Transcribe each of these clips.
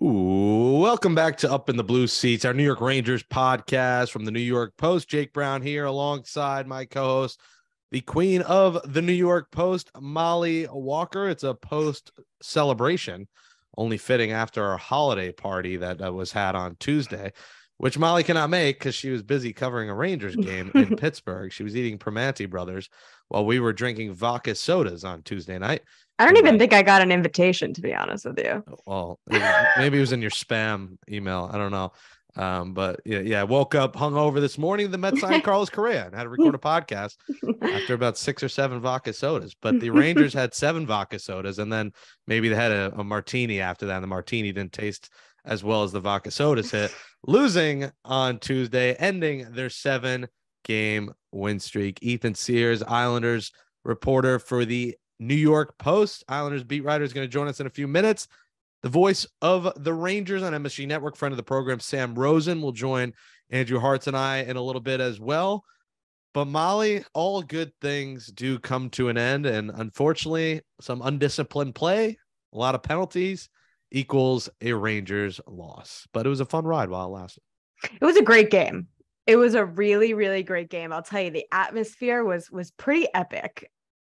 Ooh, welcome back to Up in the Blue Seats, our New York Rangers podcast from the New York Post. Jake Brown here alongside my co-host, the queen of the New York Post, Mollie Walker. It's a post celebration, only fitting after our holiday party that was had on Tuesday, which Mollie cannot make because she was busy covering a Rangers game in Pittsburgh. She was eating Primanti Brothers while we were drinking vodka sodas on Tuesday night. I don't even think I got an invitation, to be honest with you. Well, maybe it was in your spam email. I don't know. But yeah, I woke up hungover this morning. The Mets signed Carlos Correa and had to record a podcast after about 6 or 7 vodka sodas. But the Rangers had 7 vodka sodas, and then maybe they had a martini after that. And the martini didn't taste as well as the vodka sodas hit, losing on Tuesday, ending their 7-game win streak. Ethan Sears, Islanders reporter for the New York Post, Islanders beat writer, is going to join us in a few minutes. The voice of the Rangers on MSG Network, friend of the program, Sam Rosen, will join Andrew Harts and I in a little bit as well. But Mollie, all good things do come to an end, and unfortunately, some undisciplined play, a lot of penalties, equals a Rangers loss. But it was a fun ride while it lasted. It was a great game. It was a really, really great game. I'll tell you, the atmosphere was pretty epic.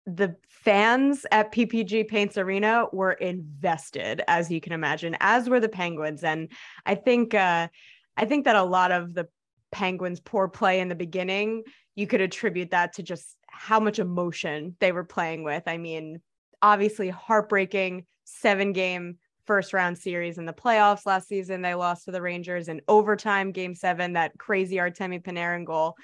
The fans at PPG Paints Arena were invested, as you can imagine, as were the Penguins. And I think that a lot of the Penguins' poor play in the beginning, you could attribute that to just how much emotion they were playing with. I mean, obviously heartbreaking 7-game first round series in the playoffs last season. They lost to the Rangers in overtime, game 7, that crazy Artemi Panarin goal.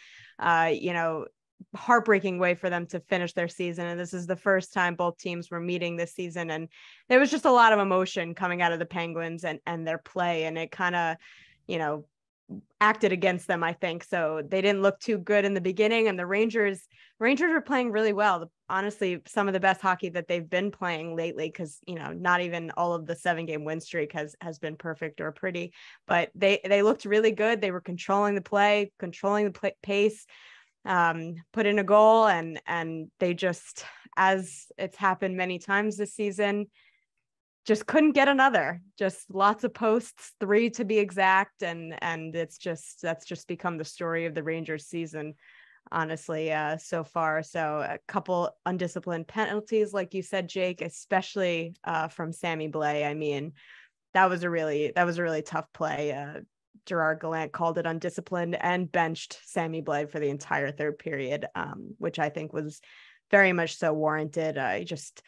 Heartbreaking way for them to finish their season. And this is the first time both teams were meeting this season. And there was just a lot of emotion coming out of the Penguins and their play. And it kind of, acted against them, I think. So they didn't look too good in the beginning. And the Rangers were playing really well. Honestly, some of the best hockey that they've been playing lately, because, not even all of the 7-game win streak has been perfect or pretty, but they looked really good. They were controlling the play, controlling the pace, put in a goal, and they just, as it's happened many times this season, just couldn't get another. Just lots of posts, 3 to be exact, and that's just become the story of the Rangers season, honestly, so far. So a couple undisciplined penalties, like you said, Jake, especially from Sammy Blais. I mean, that was a really tough play. Gerard Gallant called it undisciplined and benched Sammy Blais for the entire third period, which I think was very much so warranted. He just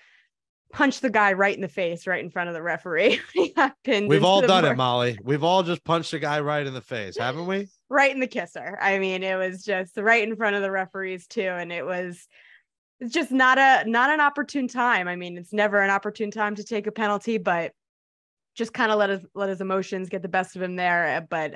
punched the guy right in the face, right in front of the referee. We've all done it, Mollie. We've all just punched a guy right in the face, haven't we? Right in the kisser. I mean, it was just right in front of the referees too. And it's just not an opportune time. I mean, it's never an opportune time to take a penalty, but just kind of let his emotions get the best of him there. But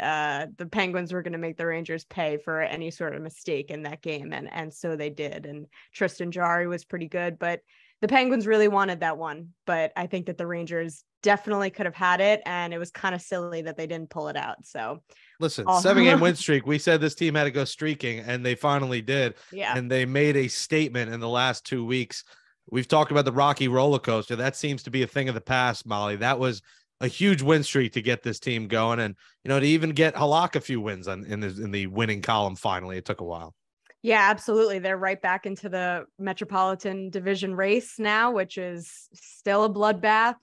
the Penguins were going to make the Rangers pay for any sort of mistake in that game. And so they did. And Tristan Jarry was pretty good, but the Penguins really wanted that one. But I think that the Rangers definitely could have had it. And it was kind of silly that they didn't pull it out. So listen, 7-game win streak. We said this team had to go streaking, and they finally did. Yeah. And they made a statement in the last 2 weeks. We've talked about the Rocky roller coaster. That seems to be a thing of the past, Mollie. That was a huge win streak to get this team going, and to even get Halak a few wins in the winning column. Finally, it took a while. Yeah, absolutely. They're right back into the Metropolitan Division race now, which is still a bloodbath.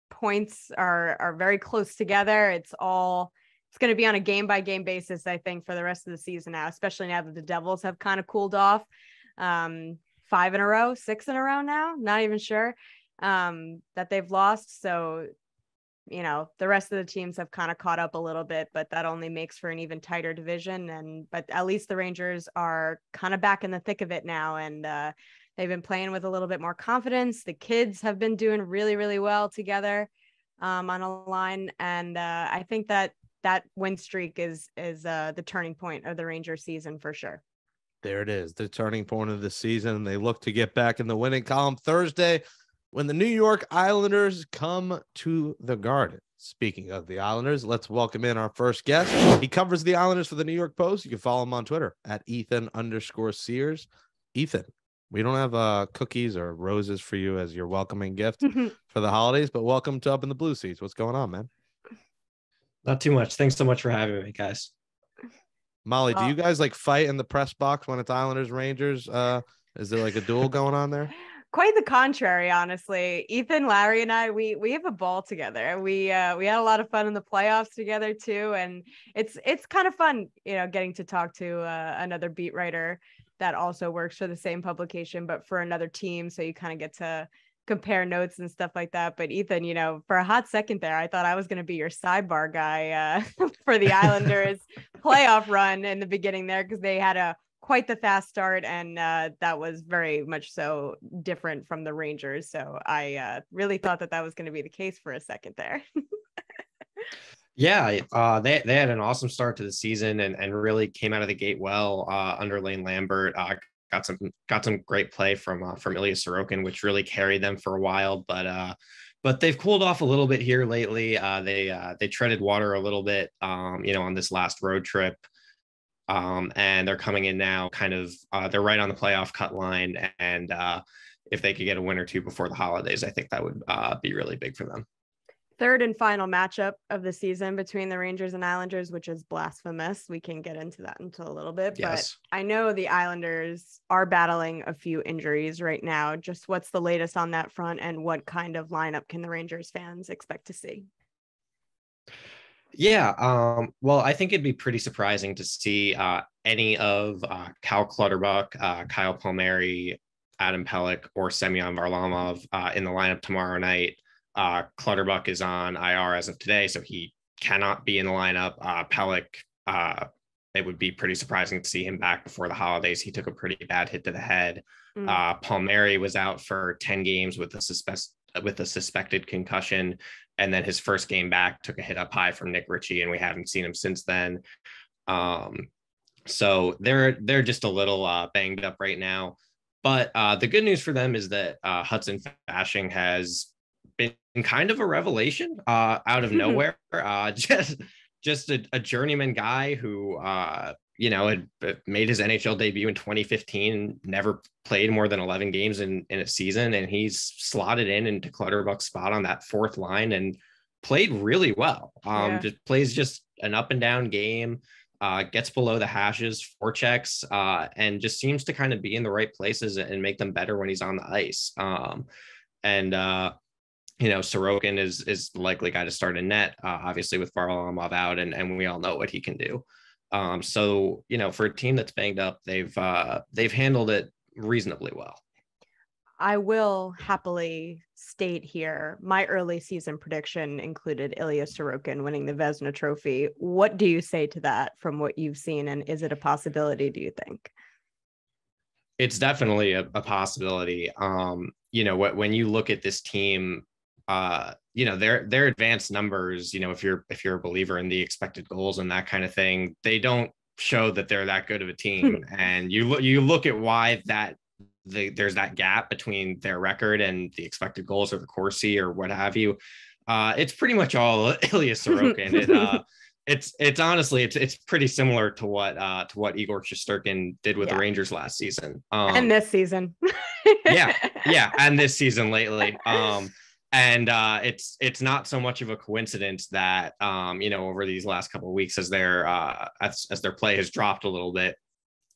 Points are very close together. It's going to be on a game by game basis, I think, for the rest of the season now, especially now that the Devils have kind of cooled off. 5 in a row, 6 in a row now, not even sure that they've lost. So the rest of the teams have kind of caught up a little bit, but that only makes for an even tighter division. But at least the Rangers are kind of back in the thick of it now. And they've been playing with a little bit more confidence. The kids have been doing really, really well together on a line. And I think that win streak is the turning point of the Rangers season for sure. There it is, the turning point of the season. They look to get back in the winning column Thursday when the New York Islanders come to the Garden. Speaking of the Islanders, let's welcome in our first guest. He covers the Islanders for the New York Post. You can follow him on Twitter at Ethan_Sears. Ethan, we don't have cookies or roses for you as your welcoming gift for the holidays, but welcome to Up in the Blue Seats. What's going on, man? Not too much. Thanks so much for having me, guys. Molly, do you guys like fight in the press box when it's Islanders Rangers? Is there like a duel going on there? Quite the contrary, honestly. Ethan, Larry, and we have a ball together. We had a lot of fun in the playoffs together too, and it's kind of fun, getting to talk to another beat writer that also works for the same publication, but for another team. So you kind of get to compare notes and stuff like that. But Ethan, for a hot second there, I thought I was going to be your sidebar guy for the Islanders playoff run in the beginning there, because they had quite the fast start, and that was very much so different from the Rangers. So I really thought that was going to be the case for a second there. Yeah, they had an awesome start to the season and really came out of the gate well under Lane Lambert. Got some great play from Ilya Sorokin, which really carried them for a while. But they've cooled off a little bit here lately. They treaded water a little bit, on this last road trip. And they're coming in now they're right on the playoff cut line. And if they could get a win or two before the holidays, I think that would be really big for them. Third and final matchup of the season between the Rangers and Islanders, which is blasphemous. We can get into that until a little bit, yes. But I know the Islanders are battling a few injuries right now. Just what's the latest on that front, and what kind of lineup can the Rangers fans expect to see? Yeah, well, I think it'd be pretty surprising to see any of Cal Clutterbuck, Kyle Palmieri, Adam Pelech, or Semyon Varlamov in the lineup tomorrow night. Clutterbuck is on IR as of today, so he cannot be in the lineup. Pelech, it would be pretty surprising to see him back before the holidays. He took a pretty bad hit to the head. Palmieri was out for 10 games with a suspected concussion, and then his first game back took a hit up high from Nick Ritchie, and we haven't seen him since then. So they're just a little banged up right now. But the good news for them is that Hudson Fasching has been kind of a revelation out of nowhere. Just a journeyman guy who had made his NHL debut in 2015, never played more than 11 games in a season, and he's slotted into Clutterbuck's spot on that fourth line and played really well. Just plays just an up and down game, gets below the hashes, forechecks, and just seems to kind of be in the right places and make them better when he's on the ice. Sorokin is the likely guy to start in net, obviously with Varlamov out, and we all know what he can do. So for a team that's banged up, they've handled it reasonably well. I will happily state here, my early season prediction included Ilya Sorokin winning the Vezina Trophy. What do you say to that from what you've seen, and is it a possibility, do you think? It's definitely a possibility. When you look at this team, their advanced numbers, if you're a believer in the expected goals and that kind of thing, they don't show that they're that good of a team. And you look at why there's that gap between their record and the expected goals or the Corsi or what have you. It's pretty much all Ilya Sorokin. It's honestly it's pretty similar to what Igor Shesterkin did with the Rangers last season. And this season. And this season lately. And it's not so much of a coincidence that over these last couple of weeks as their play has dropped a little bit,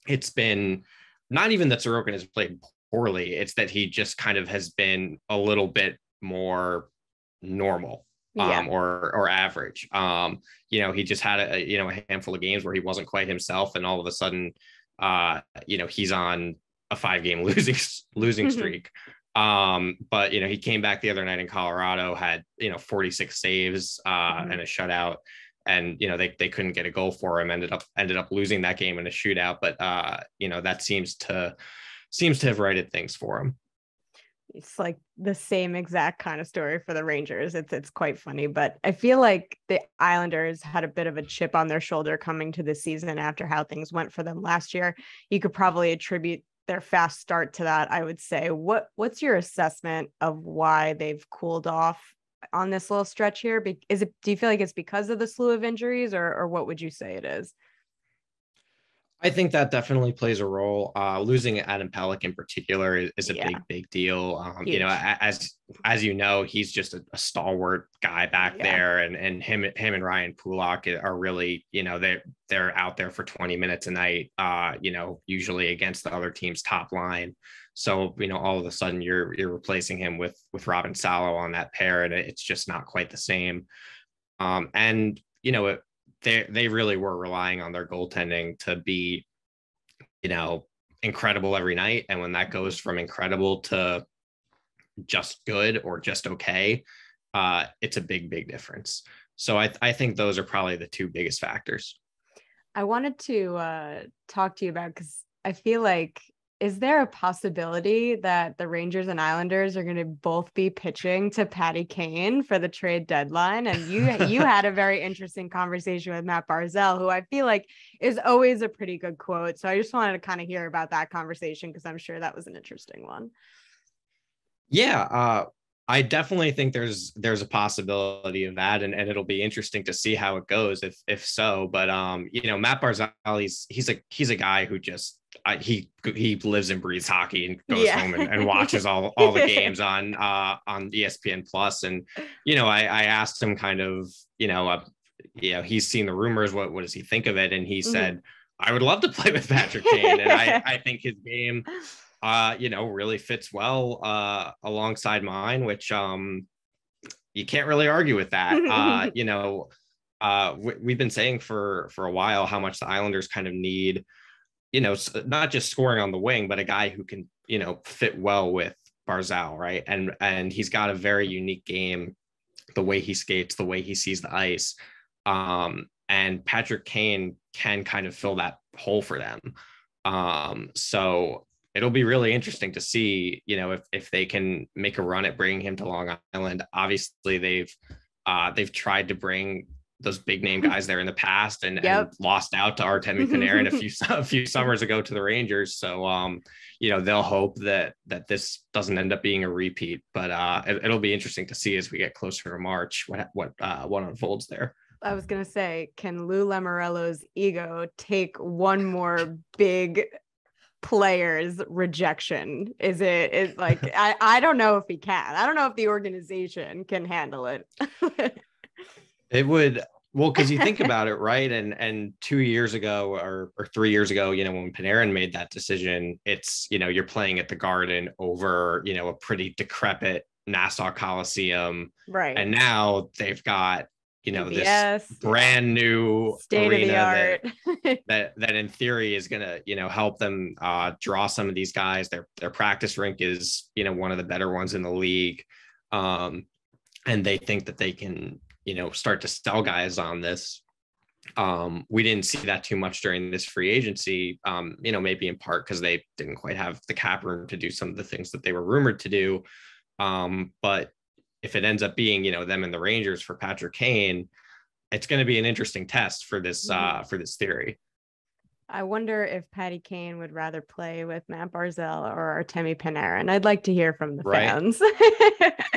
it's been not even that Sorokin has played poorly, it's that he just kind of has been a little bit more normal or average. He just had a handful of games where he wasn't quite himself, and all of a sudden he's on a 5-game losing streak. But he came back the other night in Colorado, had 46 saves and a shutout, and they couldn't get a goal for him. Ended up losing that game in a shootout, but that seems to have righted things for him. It's like the same exact kind of story for the Rangers. It's quite funny, but I feel like the Islanders had a bit of a chip on their shoulder coming to this season after how things went for them last year. You could probably attribute their fast start to that, I would say. What's your assessment of why they've cooled off on this little stretch here? Do you feel like it's because of the slew of injuries, or what would you say it is? I think that definitely plays a role. Losing Adam Pelech in particular is a big deal. You know, as you know, he's just a stalwart guy back there, and him and Ryan Pulock are really, you know, they're out there for 20 minutes a night. You know, usually against the other team's top line. So, you know, all of a sudden you're replacing him with Robin Salo on that pair, and it's just not quite the same. And you know, they really were relying on their goaltending to be, you know, incredible every night. And when that goes from incredible to just good or just okay, it's a big difference. So I think those are probably the two biggest factors. I wanted to talk to you about, because I feel like, is there a possibility that the Rangers and Islanders are going to both be pitching to Patty Kane for the trade deadline? And you had a very interesting conversation with Matt Barzal, who I feel like is always a pretty good quote. So I just wanted to kind of hear about that conversation, because I'm sure that was an interesting one. Yeah, I definitely think there's a possibility of that, and it'll be interesting to see how it goes if so. But you know, Matt Barzal, he's a guy who just he lives and breathes hockey and goes home and watches all the games on ESPN Plus. And you know, I asked him kind of, you know, he's seen the rumors. What does he think of it? And he said, I would love to play with Patrick Kane, and I think his game, you know, really fits well alongside mine, which you can't really argue with that. You know, we've been saying for a while how much the Islanders kind of need, you know, not just scoring on the wing, but a guy who can, you know, fit well with Barzal, right? And he's got a very unique game, the way he skates, the way he sees the ice. And Patrick Kane can kind of fill that hole for them. So it'll be really interesting to see, you know, if they can make a run at bringing him to Long Island. Obviously, they've tried to bring those big name guys there in the past and lost out to Artemi Panarin a few summers ago to the Rangers. So, you know, they'll hope that this doesn't end up being a repeat, but it'll be interesting to see as we get closer to March what unfolds there. I was going to say, can Lou Lamoriello's ego take one more big player's rejection? Is it like, I don't know if he can. I don't know if the organization can handle it. It would, well, because you think about it, right? And 2 years ago or 3 years ago, you know, when Panarin made that decision, it's, you know, you're playing at the Garden over, you know, a pretty decrepit Nassau Coliseum. Right. And now they've got, you know, UBS, this brand new state arena of the art that in theory is going to, you know, help them draw some of these guys. Their practice rink is, you know, one of the better ones in the league. And they think that they can, you know, start to sell guys on this. We didn't see that too much during this free agency, you know, maybe in part because they didn't quite have the cap room to do some of the things that they were rumored to do. But if it ends up being, you know, them and the Rangers for Patrick Kane, it's going to be an interesting test for this theory. I wonder if Patty Kane would rather play with Matt Barzal or Artemi Panarin. I'd like to hear from the fans.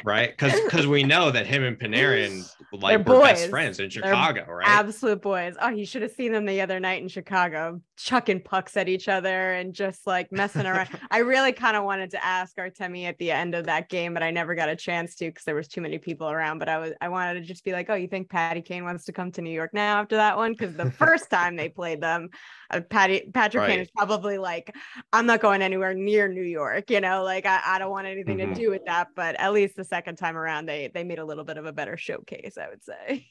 Right. Because we know that him and Panarin were best friends in Chicago, right? Absolute boys. Oh, you should have seen them the other night in Chicago, chucking pucks at each other and just like messing around. I really kind of wanted to ask Artemi at the end of that game, but I never got a chance to because there was too many people around. But I wanted to just be like, oh, you think Patty Kane wants to come to New York now after that one? Because the first time they played them, Patrick Kane is probably like, I'm not going anywhere near New York, you know, like I don't want anything to do with that. But at least the second time around, they made a little bit of a better showcase, I would say.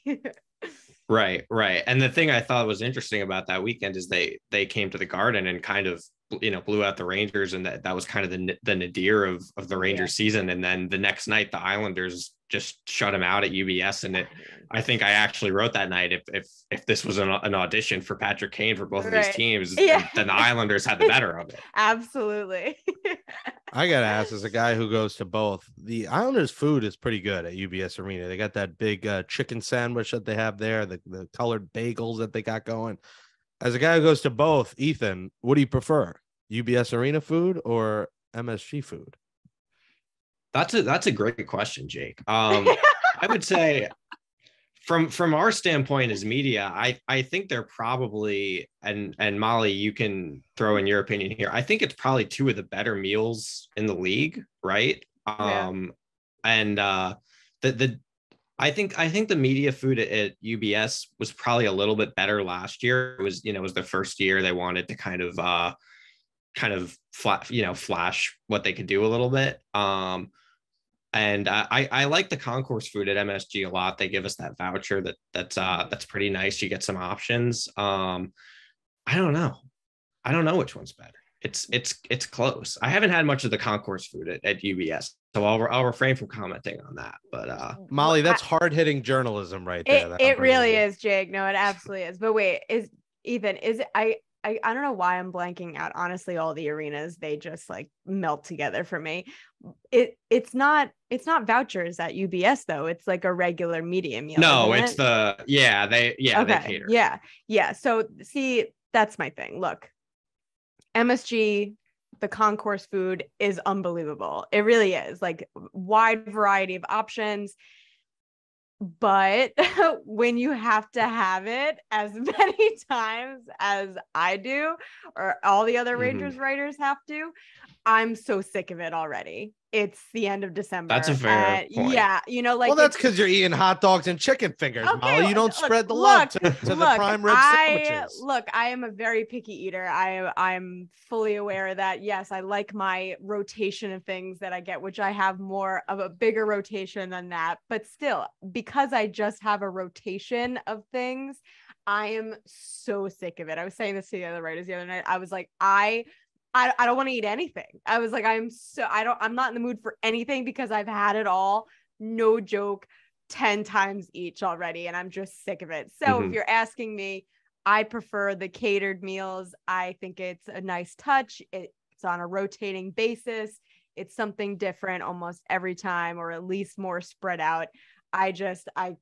Right. And the thing I thought was interesting about that weekend is they came to the Garden and kind of, you know, blew out the Rangers, and that was kind of the nadir of the Rangers season. And then the next night, the Islanders just shut him out at UBS. And I think I actually wrote that night, if this was an audition for Patrick Kane for both of these teams, then the Islanders had the better of it. Absolutely. I got to ask, as a guy who goes to both, the Islanders food is pretty good at UBS Arena. They got that big chicken sandwich that they have there, the colored bagels that they got going. As a guy who goes to both, Ethan, what do you prefer? UBS Arena food or MSG food? That's a great question, Jake. I would say from our standpoint as media, I think they're probably, and Molly, you can throw in your opinion here. I think it's probably two of the better meals in the league, right? Yeah. And the I think the media food at UBS was probably a little bit better last year. It was, it was the first year they wanted to kind of flash what they could do a little bit. And I like the concourse food at MSG a lot. They give us that voucher that's pretty nice. You get some options. I don't know. I don't know which one's better. It's close. I haven't had much of the concourse food at UBS, so I'll refrain from commenting on that. But Molly, that's hard hitting journalism right there. It really is, Jake. No, it absolutely is. But wait, is Ethan? Is it, I don't know why I'm blanking out. Honestly, all the arenas, they just like melt together for me. It's not vouchers at UBS though. It's like a regular media meal. No, it's it? they Okay. cater. Yeah. So see, that's my thing. Look, MSG, the concourse food is unbelievable. It really is, like, wide variety of options. But when you have to have it as many times as I do, or all the other Rangers writers have to, I'm so sick of it already. It's the end of December. That's a fair point. Yeah, like, well, that's because you're eating hot dogs and chicken fingers, okay, Molly. You don't spread the love to the prime rib sandwiches. I am a very picky eater. I'm fully aware of that. Yes, I like my rotation of things that I get, which I have more of a bigger rotation than that. But still, because I just have a rotation of things, I am so sick of it. I was saying this to the other writers the other night. I was like, I don't want to eat anything. I was like, I'm not in the mood for anything because I've had it all. No joke, 10 times each already. And I'm just sick of it. So if you're asking me, I prefer the catered meals. I think it's a nice touch. It's on a rotating basis. It's something different almost every time, or at least more spread out. I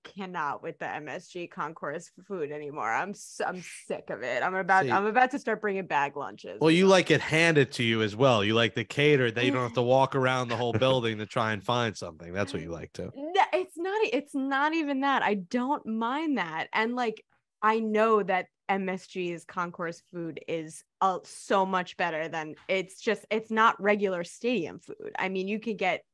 cannot with the MSG concourse food anymore. I'm sick of it. I'm about to start bringing bag lunches. Well, you like it handed to you as well. You like the catered that you don't have to walk around the whole building to try and find something. That's what you like to. It's not even that. I don't mind that. And like, I know that MSG's concourse food is so much better than it's not regular stadium food. I mean,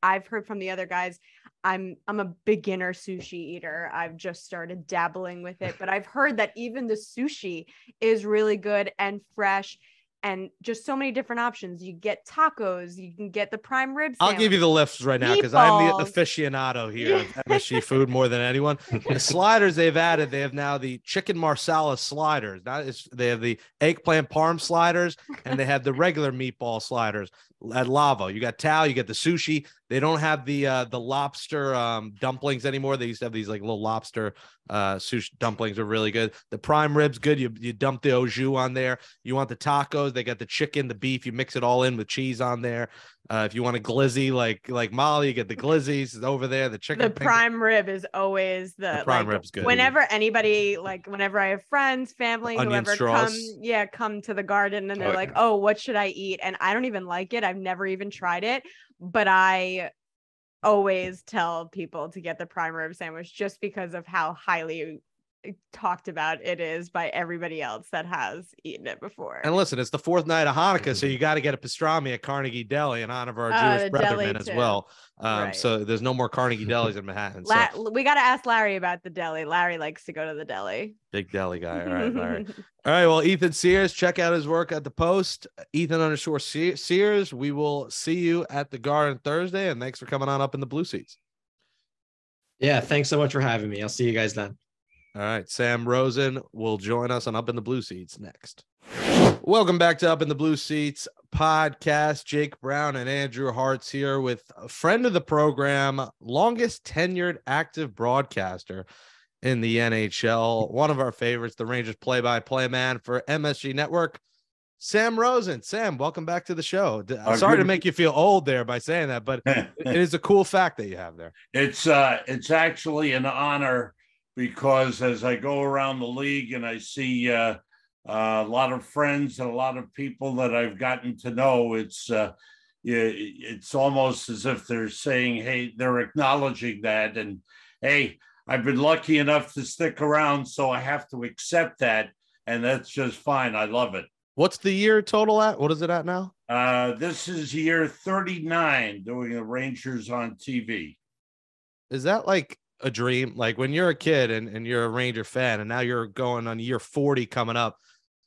I've heard from the other guys, I'm a beginner sushi eater. I've just started dabbling with it, but I've heard that even the sushi is really good and fresh. And just so many different options. You get tacos, you can get the prime rib sandwich. I'll give you the lifts right now because I'm the aficionado here of MSG food more than anyone. The sliders they've added, they have now the chicken marsala sliders. They have the eggplant parm sliders, and they have the regular meatball sliders at Lavo. You got Tao, you get the sushi. They don't have the lobster dumplings anymore. They used to have these like little lobster sushi dumplings are really good. The prime ribs, good. You dump the au jus on there. You want the tacos, they got the chicken, the beef, you mix it all in with cheese on there. If you want a glizzy like Molly, you get the glizzies over there. The chicken. The prime rib is always the prime rib's good. Whenever I have friends, family, whoever come to the garden and they're like, oh, what should I eat? And I don't even like it. I've never even tried it, but I always tell people to get the prime rib sandwich just because of how highly talked about it is by everybody else that has eaten it before. And listen, it's the fourth night of Hanukkah, so you got to get a pastrami at Carnegie Deli in honor of our Jewish brethren as well. Right. So there's no more Carnegie Delis in Manhattan. We got to ask Larry about the deli. Larry likes to go to the deli. Big deli guy. All right, Larry. All right. Well, Ethan Sears, check out his work at the Post. Ethan_Sears. We will see you at the Garden Thursday, and thanks for coming on Up in the Blue Seats. Yeah, thanks so much for having me. I'll see you guys then. All right. Sam Rosen will join us on Up in the Blue Seats next. Welcome back to Up in the Blue Seats podcast. Jake Brown and Andrew Harts here with a friend of the program, longest tenured active broadcaster in the NHL, one of our favorites, the Rangers play-by-play man for MSG Network, Sam Rosen. Sam, welcome back to the show. Sorry to make you feel old there by saying that, but it is a cool fact that you have there. It's actually an honor, because as I go around the league and I see a lot of friends and a lot of people that I've gotten to know, it's almost as if they're saying, hey, they're acknowledging that. And hey, I've been lucky enough to stick around, so I have to accept that, and that's just fine. I love it. What's the year total at? What is it at now? This is year 39 doing the Rangers on TV. Is that like a dream? Like when you're a kid and you're a Ranger fan, and now you're going on year 40 coming up,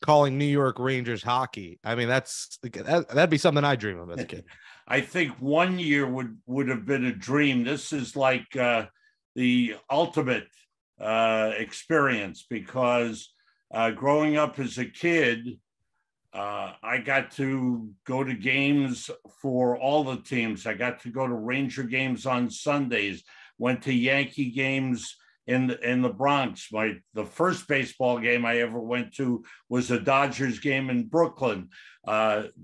calling New York Rangers hockey. I mean, that'd be something I dream of as a kid. I think one year would have been a dream. This is like the ultimate experience, because growing up as a kid, I got to go to games for all the teams. I got to go to Ranger games on Sundays, went to Yankee games in the Bronx. The first baseball game I ever went to was a Dodgers game in Brooklyn,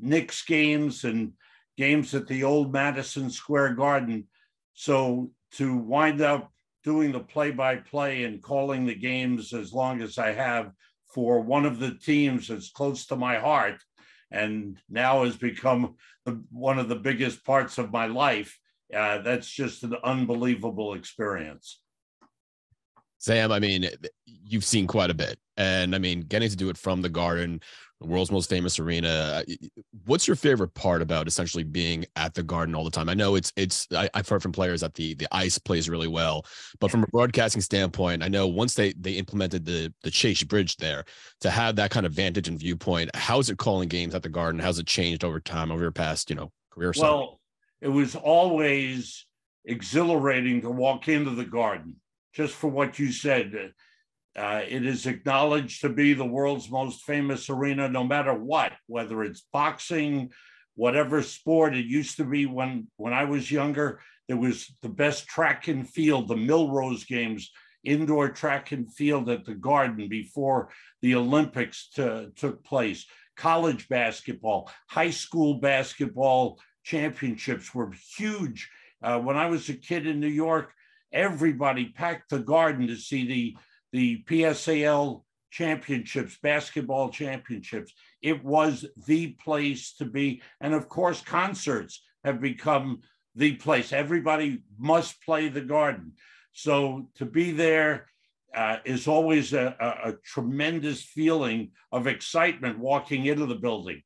Knicks games and games at the old Madison Square Garden. So to wind up doing the play-by-play and calling the games as long as I have for one of the teams that's close to my heart, and now has become one of the biggest parts of my life, that's just an unbelievable experience. Sam, I mean, you've seen quite a bit, and I mean, getting to do it from the Garden, the world's most famous arena. What's your favorite part about essentially being at the Garden all the time? I know I've heard from players that the ice plays really well, but from a broadcasting standpoint, I know once they implemented the Chase Bridge there, to have that kind of vantage and viewpoint, how's it calling games at the Garden? How's it changed over time, over your past, career? Well, it was always exhilarating to walk into the Garden, just for what you said. It is acknowledged to be the world's most famous arena, no matter what, whether it's boxing, whatever sport. It used to be when I was younger, there was the best track and field, the Milrose Games, indoor track and field at the Garden before the Olympics took place. College basketball, high school basketball championships were huge. When I was a kid in New York, everybody packed the Garden to see the PSAL championships, basketball championships. It was the place to be. And of course, concerts have become the place. Everybody must play the Garden. So to be there is always a tremendous feeling of excitement walking into the building.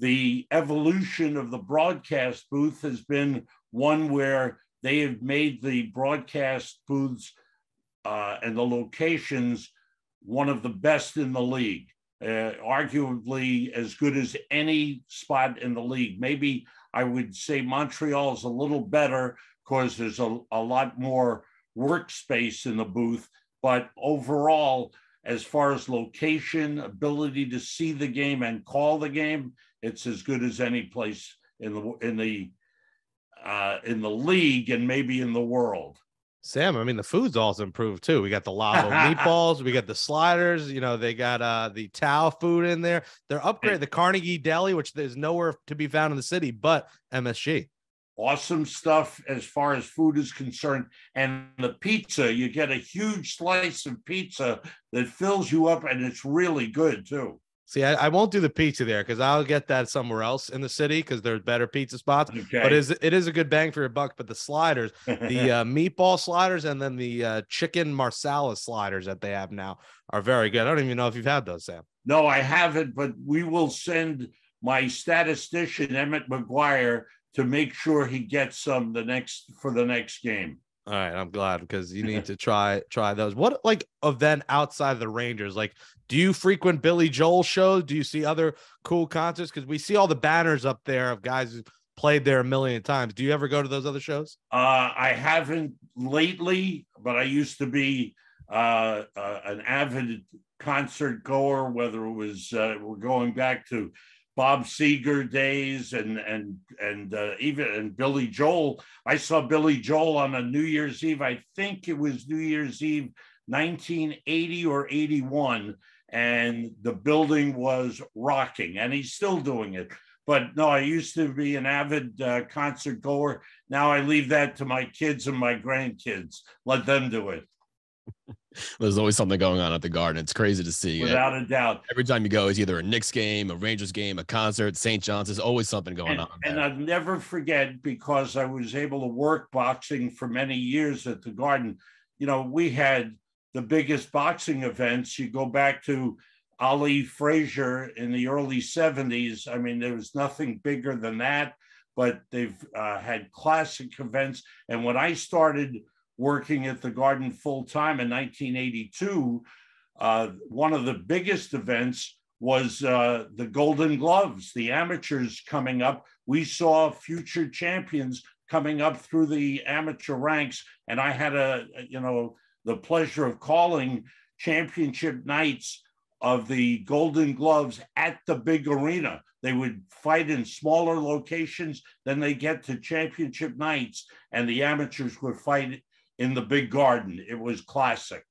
The evolution of the broadcast booth has been one where they have made the broadcast booths and the locations one of the best in the league, arguably as good as any spot in the league. Maybe I would say Montreal is a little better because there's a lot more workspace in the booth. But overall, as far as location, ability to see the game and call the game, it's as good as any place in the league and maybe in the world. Sam, I mean, the food's also improved too. We got the lava meatballs, we got the sliders, they got the Tao food in there. They're upgraded the Carnegie Deli, which there's nowhere to be found in the city but MSG. Awesome stuff as far as food is concerned. And the pizza, you get a huge slice of pizza that fills you up, and it's really good too. See, I won't do the pizza there because I'll get that somewhere else in the city because there's better pizza spots. Okay. But it is a good bang for your buck. But the sliders, the meatball sliders, and then the chicken marsala sliders that they have now are very good. I don't even know if you've had those, Sam. No, I haven't, but we will send my statistician, Emmett McGuire, to make sure he gets some for the next game. All right, I'm glad because you need to try those. What event outside of the Rangers? Do you frequent Billy Joel shows? Do you see other cool concerts? Because we see all the banners up there of guys who played there a million times. Do you ever go to those other shows? I haven't lately, but I used to be an avid concert goer. Whether it was we're going back to Bob Seger days and even Billy Joel. I saw Billy Joel on a New Year's Eve. I think it was New Year's Eve, 1980 or 81. And the building was rocking, and he's still doing it. But no, I used to be an avid concert goer. Now I leave that to my kids and my grandkids. Let them do it. There's always something going on at the Garden. It's crazy to see. Without a doubt. Every time you go, it's either a Knicks game, a Rangers game, a concert, St. John's. There's always something going on. And I'll never forget, because I was able to work boxing for many years at the Garden, we had the biggest boxing events. You go back to Ali Frazier in the early 70s. I mean, there was nothing bigger than that, but they've had classic events. And when I started working at the Garden full time in 1982, one of the biggest events was the Golden Gloves, the amateurs coming up. We saw future champions coming up through the amateur ranks. And I had the pleasure of calling championship nights of the Golden Gloves at the big arena. They would fight in smaller locations, then they get to championship nights, and the amateurs would fight in the big Garden. It was classic.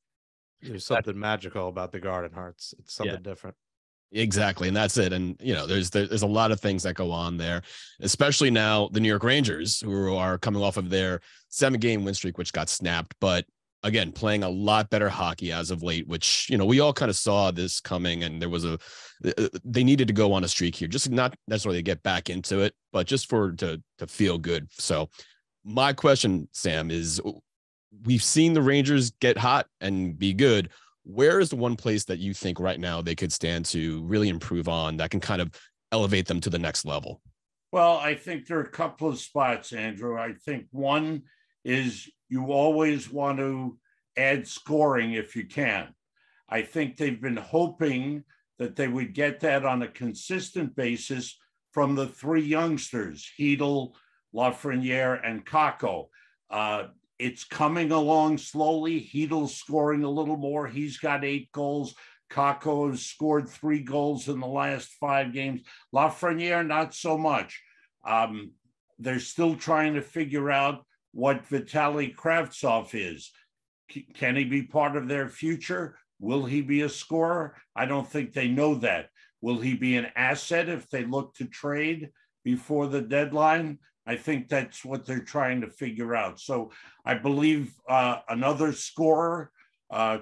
There's something magical about the Garden, Harts. It's something different. Exactly. And that's it. And, there's a lot of things that go on there, especially now the New York Rangers, who are coming off of their 7-game win streak, which got snapped, but again, playing a lot better hockey as of late, which, we all kind of saw this coming, and there was they needed to go on a streak here, just not necessarily to get back into it, but just to feel good. So my question, Sam, is we've seen the Rangers get hot and be good. Where is the one place that you think right now they could stand to really improve on that can kind of elevate them to the next level? Well, I think there are a couple of spots, Andrew. I think one is you always want to add scoring if you can. I think they've been hoping that they would get that on a consistent basis from the 3 youngsters, Hedel, Lafreniere, and Kakko. It's coming along slowly. Hedel's scoring a little more. He's got 8 goals. Kakko has scored 3 goals in the last 5 games. Lafreniere, not so much. They're still trying to figure out what Vitaly Kravtsov is. Can he be part of their future? Will he be a scorer? I don't think they know that. Will he be an asset if they look to trade before the deadline? I think that's what they're trying to figure out. So I believe another scorer,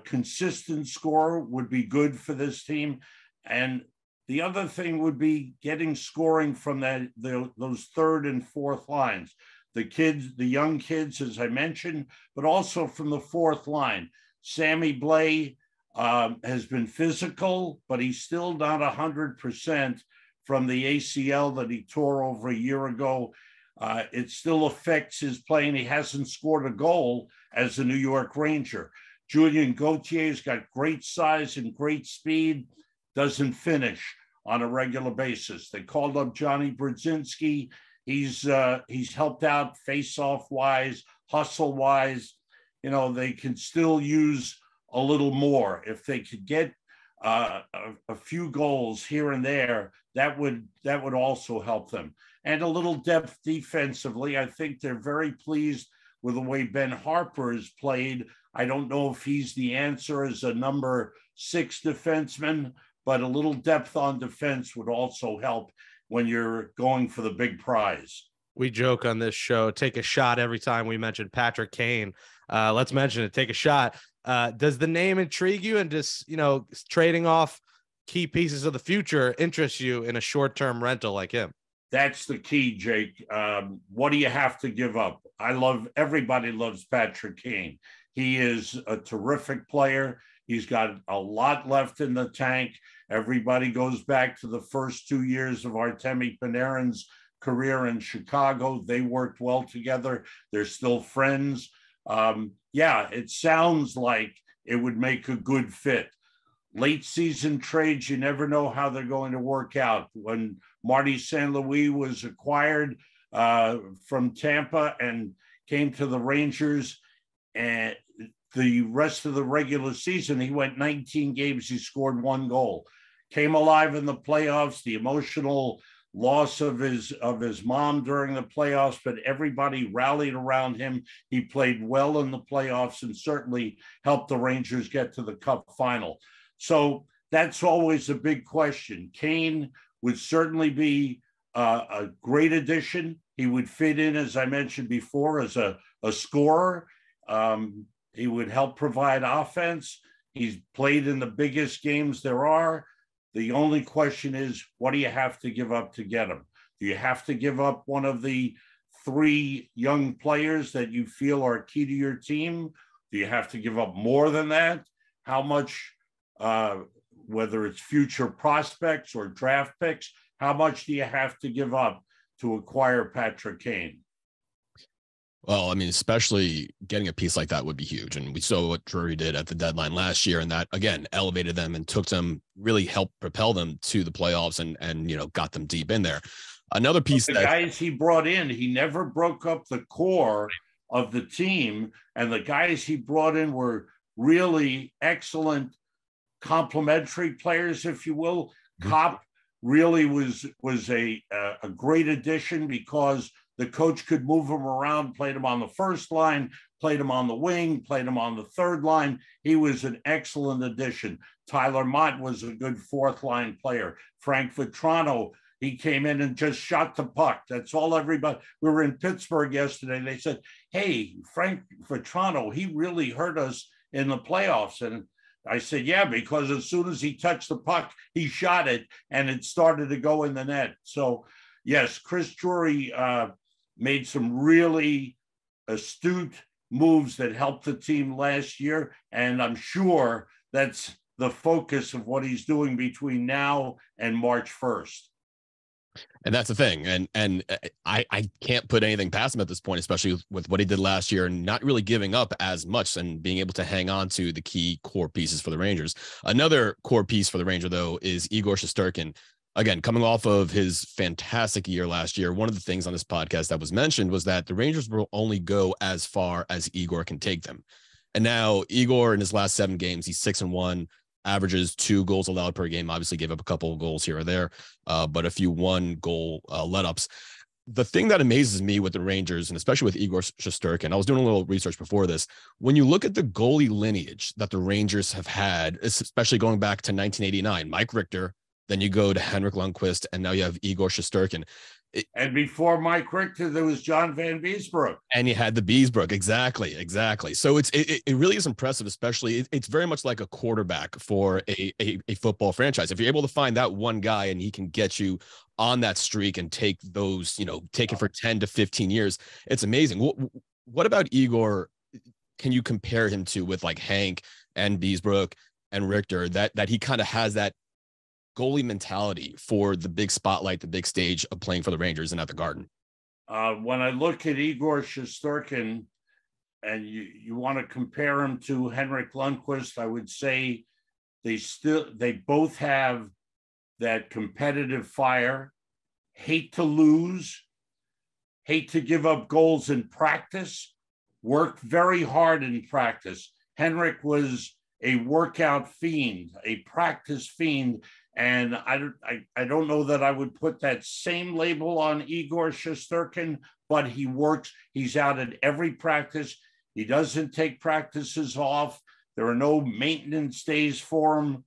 consistent scorer, would be good for this team. And the other thing would be getting scoring from those 3rd and 4th lines. The young kids, as I mentioned, but also from the 4th line. Sammy Blais has been physical, but he's still not 100% from the ACL that he tore over a year ago. It still affects his play, and he hasn't scored a goal as a New York Ranger. Julien Gautier's got great size and great speed, doesn't finish on a regular basis. They called up Johnny Brodzinski. He's helped out face-off wise, hustle wise. They can still use a little more. If they could get a few goals here and there, that would also help them. And a little depth defensively. I think they're very pleased with the way Ben Harper has played. I don't know if he's the answer as a number 6 defenseman, but a little depth on defense would also help when you're going for the big prize. We joke on this show, take a shot every time we mention Patrick Kane. Let's mention it, take a shot. Does the name intrigue you, and just, trading off key pieces of the future interest you in a short-term rental like him? That's the key, Jake. What do you have to give up? Everybody loves Patrick Kane. He is a terrific player. He's got a lot left in the tank. Everybody goes back to the first 2 years of Artemi Panarin's career in Chicago. They worked well together. They're still friends. It sounds like it would make a good fit. Late season trades, you never know how they're going to work out. When Marty St. Louis was acquired from Tampa and came to the Rangers, and the rest of the regular season, he went 19 games, he scored 1 goal. Came alive in the playoffs, the emotional loss of his mom during the playoffs, but everybody rallied around him. He played well in the playoffs and certainly helped the Rangers get to the Cup final. So that's always a big question. Kane would certainly be a great addition. He would fit in, as I mentioned before, as a scorer. He would help provide offense. He's played in the biggest games there are. The only question is, what do you have to give up to get him? Do you have to give up one of the 3 young players that you feel are key to your team? Do you have to give up more than that? How much, whether it's future prospects or draft picks, how much do you have to give up to acquire Patrick Kane? Well, I mean, especially getting a piece like that would be huge. And we saw what Drury did at the deadline last year. And that, again, elevated them and took them, really helped propel them to the playoffs and got them deep in there. Another piece the guys he brought in, he never broke up the core of the team. And the guys he brought in were really excellent complementary players, if you will. Kopp really was a great addition because the coach could move him around, played him on the first line, played him on the wing, played him on the third line. He was an excellent addition. Tyler Mott was a good fourth line player. Frank Vetrano, he came in and just shot the puck. That's all everybody. We were in Pittsburgh yesterday. They said, hey, Frank Vetrano, he really hurt us in the playoffs. And I said, yeah, because as soon as he touched the puck, he shot it and it started to go in the net. So, yes, Chris Drury made some really astute moves that helped the team last year. And I'm sure that's the focus of what he's doing between now and March 1st. And that's the thing. And I can't put anything past him at this point, especially with what he did last year and not really giving up as much and being able to hang on to the key core pieces for the Rangers. Another core piece for the Ranger, though, is Igor Shesterkin. Again, coming off of his fantastic year last year, one of the things on this podcast that was mentioned was that the Rangers will only go as far as Igor can take them. And now Igor in his last 7 games, he's 6-1, averages 2 goals allowed per game, obviously gave up a couple of goals here or there, but a few 1-goal let-ups. The thing that amazes me with the Rangers, and especially with Igor Shesterkin, I was doing a little research before this, when you look at the goalie lineage that the Rangers have had, especially going back to 1989, Mike Richter, then you go to Henrik Lundqvist, and now you have Igor Shesterkin. And before Mike Richter, there was John Van Beesbrook. And you had the Beesbrook. Exactly. So it really is impressive, especially it's very much like a quarterback for a football franchise. If you're able to find that one guy and he can get you on that streak and take those, take it for 10 to 15 years, it's amazing. What about Igor? Can you compare him to with like Hank and Beesbrook and Richter, that he kind of has that goalie mentality for the big spotlight, the big stage of playing for the Rangers and at the Garden? When I look at Igor Shesterkin and you want to compare him to Henrik Lundqvist, I would say they both have that competitive fire, hate to lose, hate to give up goals in practice, work very hard in practice. Henrik was a workout fiend, a practice fiend. And I don't know that I would put that same label on Igor Shesterkin, but he works. He's out at every practice. He doesn't take practices off. There are no maintenance days for him.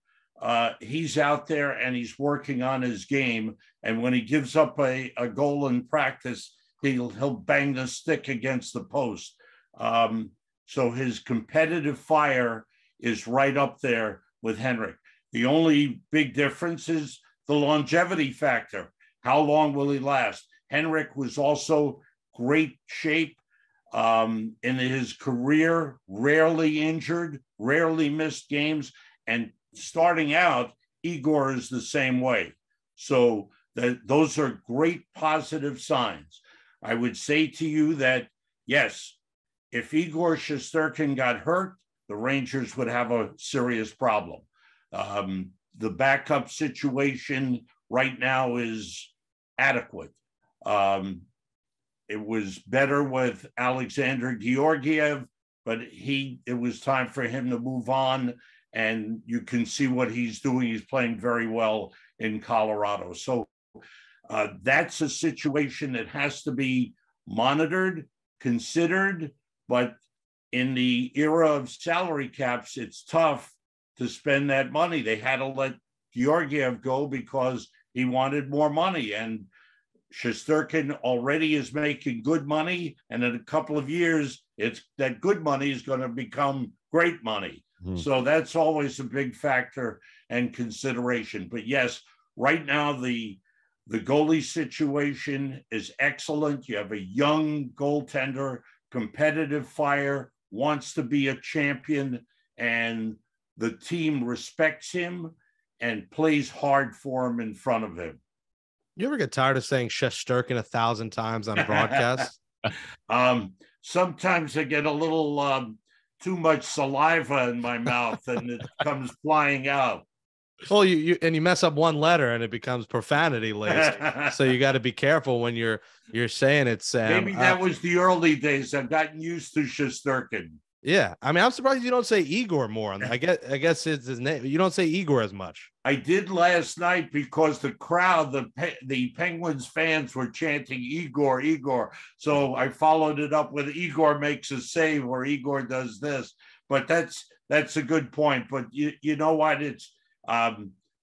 He's out there and he's working on his game. And when he gives up a goal in practice, he'll bang the stick against the post. So his competitive fire is right up there with Henrik. The only big difference is the longevity factor. How long will he last? Henrik was also great shape in his career, rarely injured, rarely missed games. And starting out, Igor is the same way. So those are great positive signs. I would say to you that, yes, if Igor Shesterkin got hurt, the Rangers would have a serious problem. The backup situation right now is adequate. It was better with Alexander Georgiev, but it was time for him to move on. And you can see what he's doing. He's playing very well in Colorado. So that's a situation that has to be monitored, considered, but in the era of salary caps, it's tough to spend that money. They had to let Georgiev go because he wanted more money. And Shesterkin already is making good money. And in a couple of years, it's that good money is going to become great money. Mm-hmm. So that's always a big factor and consideration. But yes, right now, the goalie situation is excellent. You have a young goaltender, competitive fire, wants to be a champion, and the team respects him and plays hard for him in front of him. You ever get tired of saying Shesterkin 1,000 times on broadcast? Sometimes I get a little too much saliva in my mouth and it comes flying out. Well, you mess up one letter and it becomes profanity laced. So you got to be careful when you're saying it, Sam. Maybe that was the early days. I've gotten used to Shesterkin. Yeah, I mean, I'm surprised you don't say Igor more. I guess it's his name. You don't say Igor as much. I did last night because the crowd, the Penguins fans were chanting Igor, Igor. So I followed it up with Igor makes a save or Igor does this. But that's a good point. But you know what? It's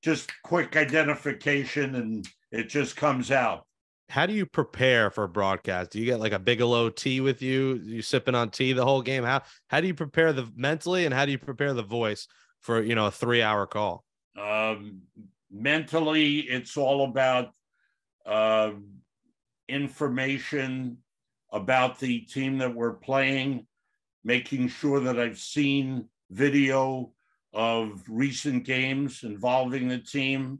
just quick identification and it just comes out. How do you prepare for a broadcast? Do you get like a Bigelow tea with you? You sipping on tea the whole game? How do you prepare mentally, and how do you prepare the voice for, a 3-hour call? Mentally, it's all about information about the team that we're playing, making sure that I've seen video of recent games involving the team,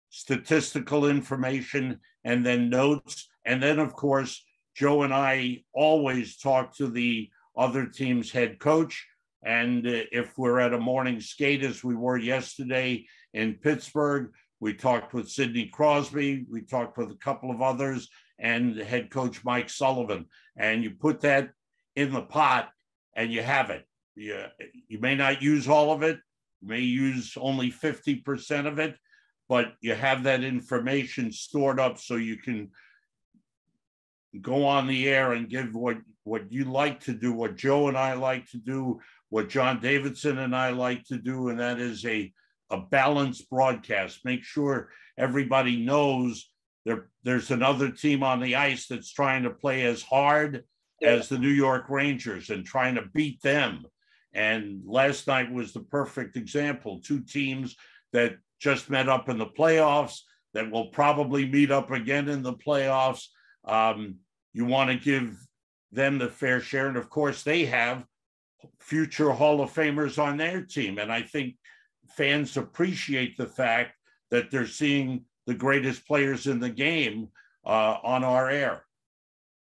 statistical information, and then notes. And then, of course, Joe and I always talk to the other team's head coach. And if we're at a morning skate, as we were yesterday in Pittsburgh, we talked with Sidney Crosby, we talked with a couple of others, and head coach Mike Sullivan. And you put that in the pot and you have it. You may not use all of it, you may use only 50% of it, but you have that information stored up so you can go on the air and give what you like to do, what Joe and I like to do, what John Davidson and I like to do, and that is a balanced broadcast. Make sure everybody knows there's another team on the ice that's trying to play as hard as the New York Rangers and trying to beat them. And last night was the perfect example. Two teams that just met up in the playoffs, that will probably meet up again in the playoffs. You want to give them the fair share. And of course, they have future Hall of Famers on their team. And I think fans appreciate the fact that they're seeing the greatest players in the game on our air.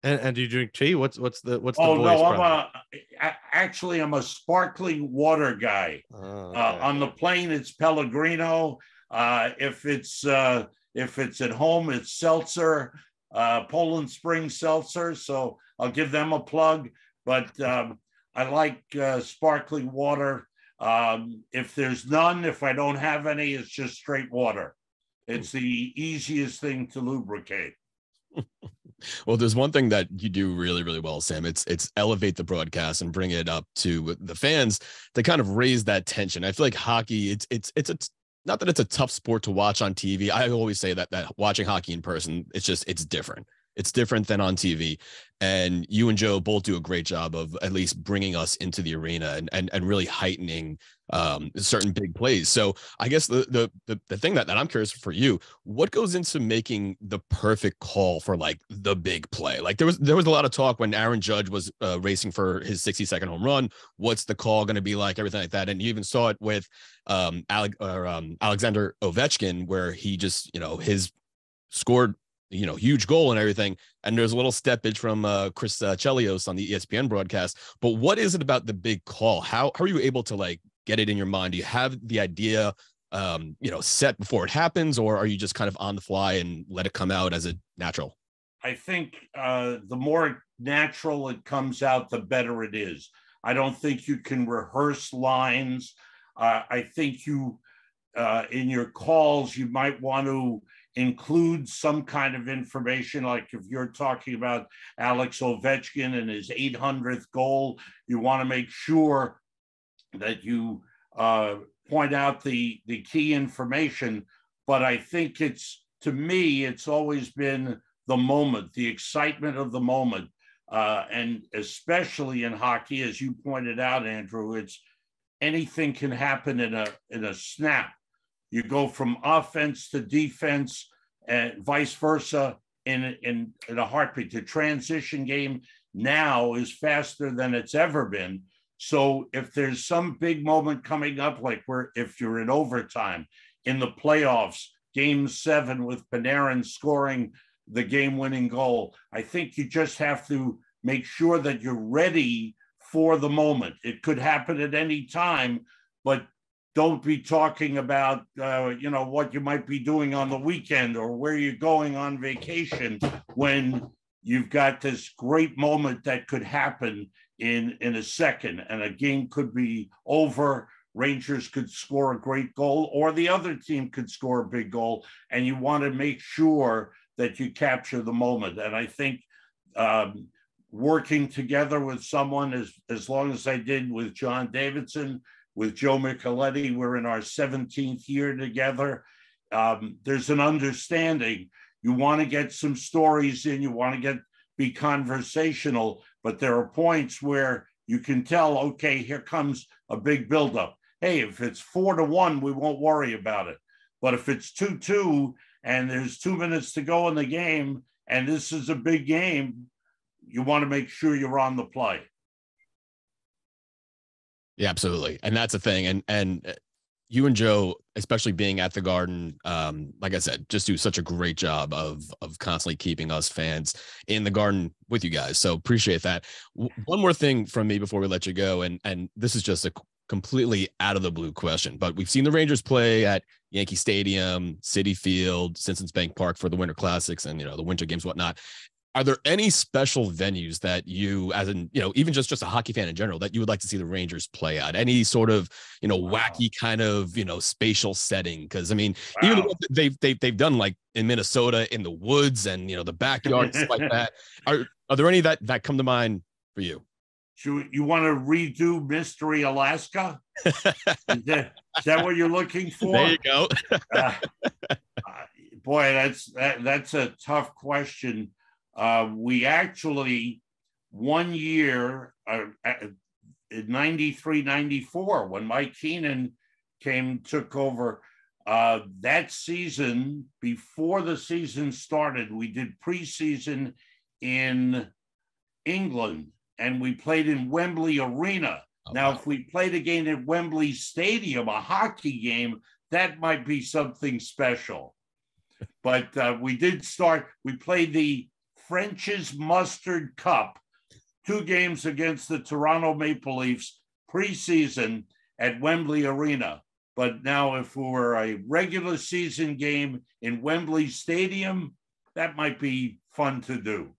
And do you drink tea? What's the voice? No, I'm a sparkling water guy. Oh, okay. On the plane, it's Pellegrino. If it's at home, it's seltzer, Poland Spring seltzer. So I'll give them a plug. But I like sparkling water. If there's none, if I don't have any, it's just straight water. It's the easiest thing to lubricate. Well, there's one thing that you do really, really well, Sam. It's elevate the broadcast and bring it up to the fans to kind of raise that tension. I feel like hockey, it's not that it's a tough sport to watch on TV. I always say that watching hockey in person, it's different. It's different than on TV. And you and Joe both do a great job of at least bringing us into the arena and really heightening certain big plays. So I guess the thing that I'm curious for you, what goes into making the perfect call for like the big play? Like there was a lot of talk when Aaron Judge was racing for his 60-second home run. What's the call going to be like? Everything like that. And you even saw it with Alexander Ovechkin, where he just, his scored huge goal and everything. And there's a little steppage from Chris Chelios on the ESPN broadcast. But what is it about the big call? How are you able to like get it in your mind? Do you have the idea, set before it happens, or are you just kind of on the fly and let it come out as a natural? I think the more natural it comes out, the better it is. I don't think you can rehearse lines. I think you, in your calls, you might want to include some kind of information, like if you're talking about Alex Ovechkin and his 800th goal, you want to make sure that you point out the key information. But I think to me, it's always been the moment, the excitement of the moment. And especially in hockey, as you pointed out, Andrew, it's anything can happen in a snap. You go from offense to defense and vice versa in a heartbeat. The transition game now is faster than it's ever been. So if there's some big moment coming up, like if you're in overtime in the playoffs, Game 7 with Panarin scoring the game-winning goal, I think you just have to make sure that you're ready for the moment. It could happen at any time, but don't be talking about what you might be doing on the weekend or where you're going on vacation when you've got this great moment that could happen in a second, and a game could be over. Rangers could score a great goal, or the other team could score a big goal, and you want to make sure that you capture the moment. And I think working together with someone as long as I did with John Davidson, with Joe Micheletti, we're in our 17th year together. There's an understanding. You want to get some stories in, you want to be conversational, but there are points where you can tell, okay, here comes a big buildup. Hey, if it's 4-1, we won't worry about it. But if it's 2-2 and there's 2 minutes to go in the game, and this is a big game, you want to make sure you're on the play. Yeah, absolutely. And that's the thing. And you and Joe, especially being at the Garden, like I said, just do such a great job of constantly keeping us fans in the Garden with you guys. So appreciate that. One more thing from me before we let you go. And this is just a completely out of the blue question, but we've seen the Rangers play at Yankee Stadium, Citi Field, Citizens Bank Park for the Winter Classics and, the winter games, whatnot. Are there any special venues that you, as in, even just a hockey fan in general, that you would like to see the Rangers play at? Any sort of, wacky kind of, spatial setting? Because I mean, even they've done like in Minnesota in the woods and the backyard stuff like that. Are there any that come to mind for you? You want to redo Mystery Alaska? Is that what you're looking for? There you go. Boy, that's a tough question. We actually, one year in 93, 94, when Mike Keenan took over, that season, before the season started, we did preseason in England, and we played in Wembley Arena. Oh, now, wow. If we played again at Wembley Stadium, a hockey game, that might be something special. But we played the French's Mustard Cup, 2 games against the Toronto Maple Leafs preseason at Wembley Arena. But now if it were a regular season game in Wembley Stadium, that might be fun to do.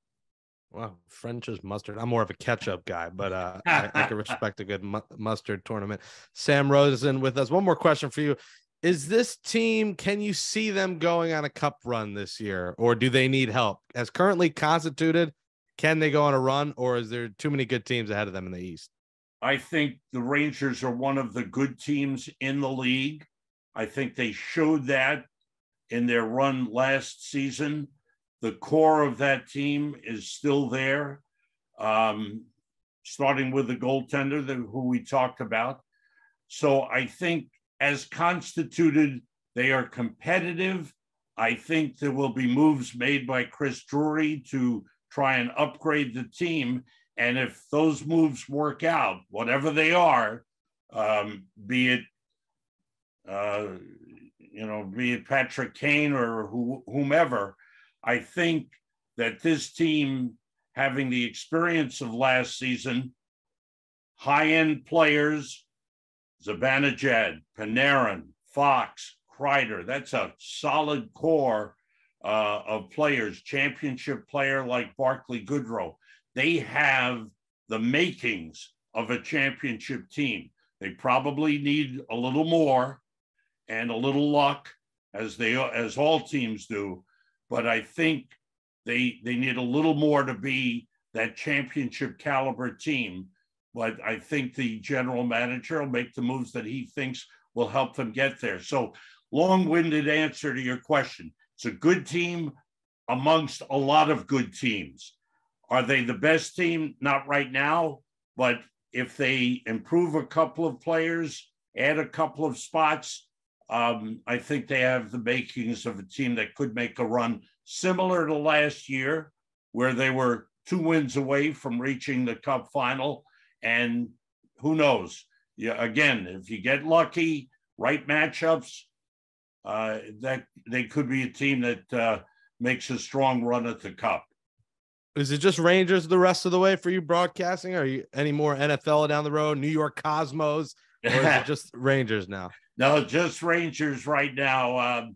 Wow, French's mustard. I'm more of a ketchup guy, but I can respect a good mustard tournament. Sam Rosen with us. One more question for you. Is this team, can you see them going on a cup run this year, or do they need help? As currently constituted, can they go on a run, or is there too many good teams ahead of them in the East? I think the Rangers are one of the good teams in the league. I think they showed that in their run last season. The core of that team is still there, starting with the goaltender who we talked about. So I think as constituted, they are competitive. I think there will be moves made by Chris Drury to try and upgrade the team. And if those moves work out, whatever they are, be it Patrick Kane or whomever, I think that this team, having the experience of last season, high-end players, Zibanejad, Panarin, Fox, Kreider, that's a solid core of players, championship player like Barclay Goodrow. They have the makings of a championship team. They probably need a little more and a little luck, as all teams do. But I think they need a little more to be that championship caliber team. But I think the general manager will make the moves that he thinks will help them get there. So, long-winded answer to your question. It's a good team amongst a lot of good teams. Are they the best team? Not right now, but if they improve a couple of players, add a couple of spots, I think they have the makings of a team that could make a run similar to last year, where they were 2 wins away from reaching the Cup final. And who knows? Yeah, again, if you get lucky, right matchups, that they could be a team that makes a strong run at the Cup. Is it just Rangers the rest of the way for you broadcasting? Are you any more NFL down the road, New York Cosmos, or is it just Rangers now? No, just Rangers right now.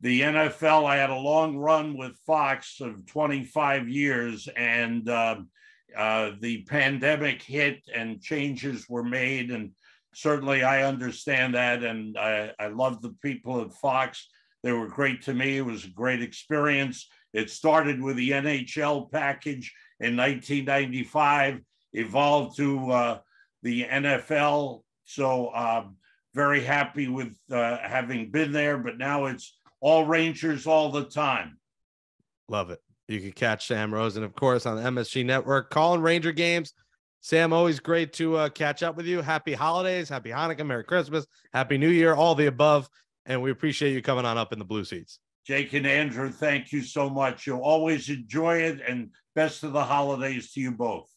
The NFL, I had a long run with Fox of 25 years, and the pandemic hit and changes were made. And certainly I understand that. And I love the people at Fox. They were great to me. It was a great experience. It started with the NHL package in 1995, evolved to the NFL. So very happy with having been there, but now it's all Rangers all the time. Love it. You can catch Sam Rosen, of course, on the MSG Network, calling Ranger games. Sam, always great to catch up with you. Happy holidays, happy Hanukkah, Merry Christmas, Happy New Year, all the above. And we appreciate you coming on up in the blue seats. Jake and Andrew, thank you so much. You'll always enjoy it, and best of the holidays to you both.